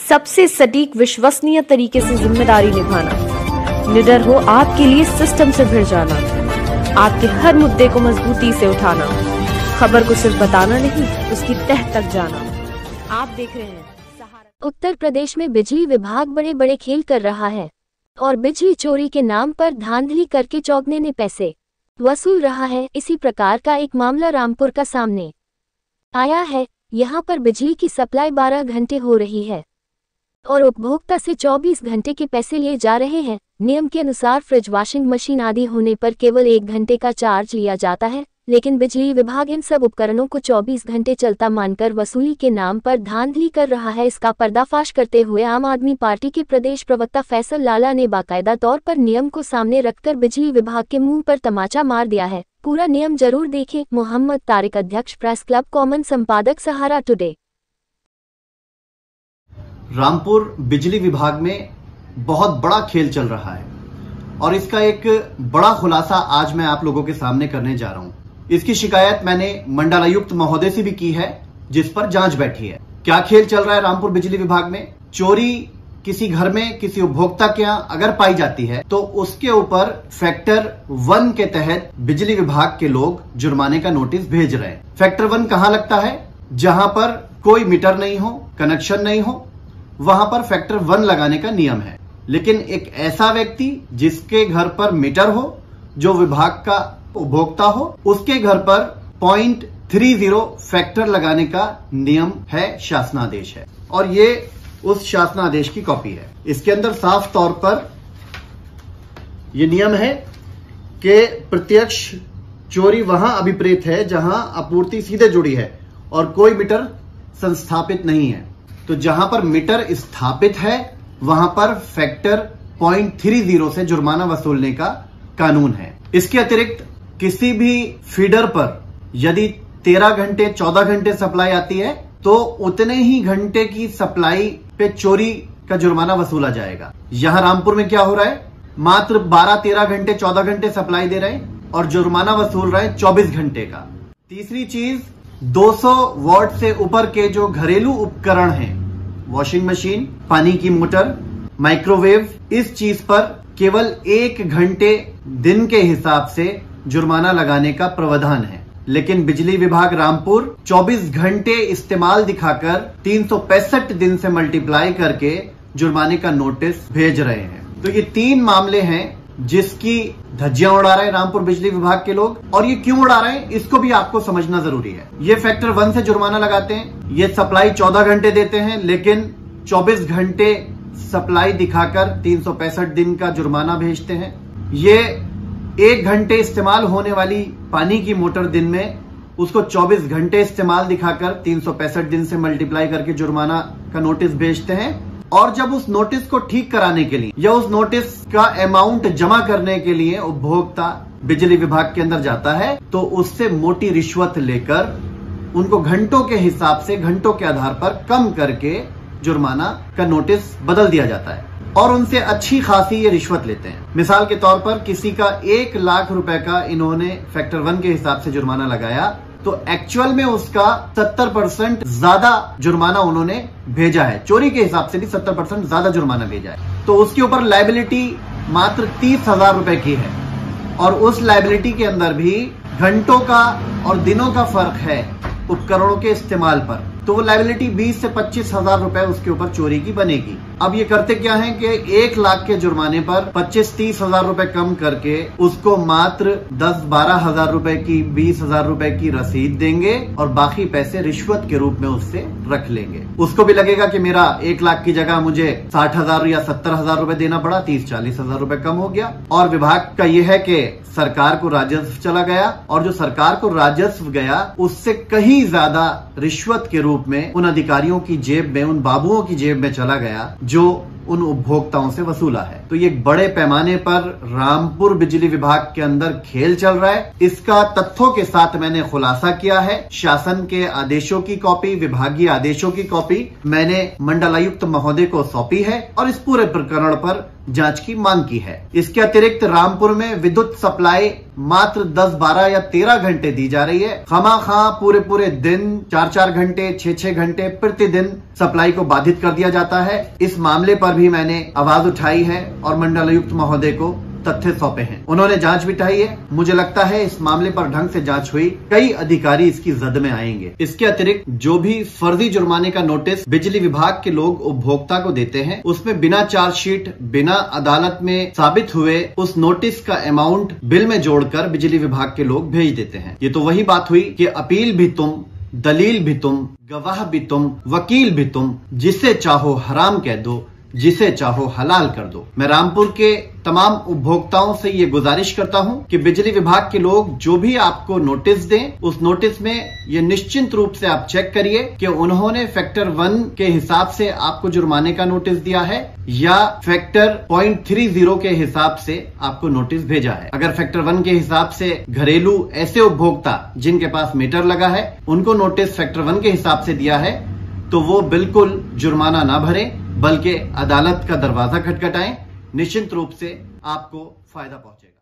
सबसे सटीक विश्वसनीय तरीके से जिम्मेदारी निभाना, निडर हो आपके लिए सिस्टम से भिड़ जाना, आपके हर मुद्दे को मजबूती से उठाना, खबर को सिर्फ बताना नहीं, उसकी तह तक जाना। आप देख रहे हैं सहारा। उत्तर प्रदेश में बिजली विभाग बड़े बड़े खेल कर रहा है और बिजली चोरी के नाम पर धांधली करके चौगने ने पैसे वसूल रहा है। इसी प्रकार का एक मामला रामपुर का सामने आया है। यहाँ पर बिजली की सप्लाई 12 घंटे हो रही है और उपभोक्ता से 24 घंटे के पैसे लिए जा रहे हैं। नियम के अनुसार फ्रिज, वॉशिंग मशीन आदि होने पर केवल 1 घंटे का चार्ज लिया जाता है, लेकिन बिजली विभाग इन सब उपकरणों को 24 घंटे चलता मानकर वसूली के नाम पर धांधली कर रहा है। इसका पर्दाफाश करते हुए आम आदमी पार्टी के प्रदेश प्रवक्ता फैसल लाला ने बाकायदा तौर पर नियम को सामने रखकर बिजली विभाग के मुंह पर तमाचा मार दिया है। पूरा नियम जरूर देखें। मोहम्मद तारिक, अध्यक्ष प्रेस क्लब कॉमन, संपादक सहारा टुडे। रामपुर बिजली विभाग में बहुत बड़ा खेल चल रहा है और इसका एक बड़ा खुलासा आज मैं आप लोगों के सामने करने जा रहा हूं। इसकी शिकायत मैंने मंडलायुक्त महोदय से भी की है, जिस पर जांच बैठी है। क्या खेल चल रहा है रामपुर बिजली विभाग में? चोरी किसी घर में किसी उपभोक्ता के यहाँ अगर पाई जाती है तो उसके ऊपर फैक्टर 1 के तहत बिजली विभाग के लोग जुर्माने का नोटिस भेज रहे हैं। फैक्टर 1 कहाँ लगता है? जहां पर कोई मीटर नहीं हो, कनेक्शन नहीं हो, वहां पर फैक्टर 1 लगाने का नियम है। लेकिन एक ऐसा व्यक्ति जिसके घर पर मीटर हो, जो विभाग का उपभोक्ता हो, उसके घर पर 0.30 फैक्टर लगाने का नियम है, शासनादेश है। और ये उस शासनादेश की कॉपी है। इसके अंदर साफ तौर पर यह नियम है कि प्रत्यक्ष चोरी वहां अभिप्रेत है जहां आपूर्ति सीधे जुड़ी है और कोई मीटर संस्थापित नहीं है। तो जहां पर मीटर स्थापित है वहां पर फैक्टर 0.30 से जुर्माना वसूलने का कानून है। इसके अतिरिक्त किसी भी फीडर पर यदि 13 घंटे 14 घंटे सप्लाई आती है तो उतने ही घंटे की सप्लाई पे चोरी का जुर्माना वसूला जाएगा। यहां रामपुर में क्या हो रहा है? मात्र 12, 13 घंटे 14 घंटे सप्लाई दे रहे हैं और जुर्माना वसूल रहे हैं 24 घंटे का। तीसरी चीज, 200 वॉट से ऊपर के जो घरेलू उपकरण हैं, वॉशिंग मशीन, पानी की मोटर, माइक्रोवेव, इस चीज पर केवल 1 घंटे दिन के हिसाब से जुर्माना लगाने का प्रावधान है। लेकिन बिजली विभाग रामपुर 24 घंटे इस्तेमाल दिखाकर 365 दिन से मल्टीप्लाई करके जुर्माने का नोटिस भेज रहे हैं। तो ये 3 मामले हैं जिसकी धज्जियां उड़ा रहे हैं रामपुर बिजली विभाग के लोग। और ये क्यों उड़ा रहे हैं इसको भी आपको समझना जरूरी है। ये फैक्टर 1 से जुर्माना लगाते हैं, ये सप्लाई 14 घंटे देते हैं, लेकिन 24 घंटे सप्लाई दिखाकर 365 दिन का जुर्माना भेजते हैं। ये 1 घंटे इस्तेमाल होने वाली पानी की मोटर दिन में, उसको 24 घंटे इस्तेमाल दिखाकर 365 दिन से मल्टीप्लाई करके जुर्माना का नोटिस भेजते हैं। और जब उस नोटिस को ठीक कराने के लिए या उस नोटिस का अमाउंट जमा करने के लिए उपभोक्ता बिजली विभाग के अंदर जाता है तो उससे मोटी रिश्वत लेकर उनको घंटों के हिसाब से, घंटों के आधार पर कम करके जुर्माना का नोटिस बदल दिया जाता है और उनसे अच्छी खासी ये रिश्वत लेते हैं। मिसाल के तौर पर किसी का 1 लाख रुपए का इन्होंने फैक्टर 1 के हिसाब से जुर्माना लगाया तो एक्चुअल में उसका 70% ज्यादा जुर्माना उन्होंने भेजा है। चोरी के हिसाब से भी 70% ज्यादा जुर्माना भेजा है। तो उसके ऊपर लायबिलिटी मात्र 30,000 रुपए की है और उस लायबिलिटी के अंदर भी घंटों का और दिनों का फर्क है उपकरणों के इस्तेमाल पर। तो वो लायबिलिटी 20 से 25,000 रुपए उसके ऊपर चोरी की बनेगी। अब ये करते क्या है कि 1 लाख के जुर्माने पर 25-30 हजार रुपए कम करके उसको मात्र 10-12 हजार रुपए की, 20,000 रुपए की रसीद देंगे और बाकी पैसे रिश्वत के रूप में उससे रख लेंगे। उसको भी लगेगा कि मेरा 1 लाख की जगह मुझे 60,000 या 70,000 रुपए देना पड़ा, 30-40 हजार रुपए कम हो गया। और विभाग का यह है कि सरकार को राजस्व चला गया और जो सरकार को राजस्व गया उससे कहीं ज्यादा रिश्वत के रूप में उन अधिकारियों की जेब में, उन बाबुओं की जेब में चला गया जो उन उपभोक्ताओं से वसूला है। तो ये बड़े पैमाने पर रामपुर बिजली विभाग के अंदर खेल चल रहा है। इसका तथ्यों के साथ मैंने खुलासा किया है। शासन के आदेशों की कॉपी, विभागीय आदेशों की कॉपी मैंने मंडलायुक्त महोदय को सौंपी है और इस पूरे प्रकरण पर जांच की मांग की है। इसके अतिरिक्त रामपुर में विद्युत सप्लाई मात्र 10, 12 या 13 घंटे दी जा रही है। खामखा पूरे दिन 4-4 घंटे 6-6 घंटे प्रतिदिन सप्लाई को बाधित कर दिया जाता है। इस मामले पर भी मैंने आवाज उठाई है और मंडलायुक्त महोदय को तथ्य सौंपे हैं। उन्होंने जांच बिठाई है। मुझे लगता है इस मामले पर ढंग से जांच हुई, कई अधिकारी इसकी जद में आएंगे। इसके अतिरिक्त जो भी फर्जी जुर्माने का नोटिस बिजली विभाग के लोग उपभोक्ता को देते हैं, उसमें बिना चार्जशीट, बिना अदालत में साबित हुए उस नोटिस का अमाउंट बिल में जोड़कर बिजली विभाग के लोग भेज देते हैं। ये तो वही बात हुई कि अपील भी तुम, दलील भी तुम, गवाह भी तुम, वकील भी तुम, जिसे चाहो हराम कह दो, जिसे चाहो हलाल कर दो। मैं रामपुर के तमाम उपभोक्ताओं से ये गुजारिश करता हूं कि बिजली विभाग के लोग जो भी आपको नोटिस दें, उस नोटिस में ये निश्चिंत रूप से आप चेक करिए कि उन्होंने फैक्टर 1 के हिसाब से आपको जुर्माने का नोटिस दिया है या फैक्टर 0.30 के हिसाब से आपको नोटिस भेजा है। अगर फैक्टर 1 के हिसाब से घरेलू ऐसे उपभोक्ता जिनके पास मीटर लगा है, उनको नोटिस फैक्टर 1 के हिसाब से दिया है, तो वो बिल्कुल जुर्माना ना भरे, बल्कि अदालत का दरवाजा खटखटाएं। निश्चित रूप से आपको फायदा पहुंचेगा।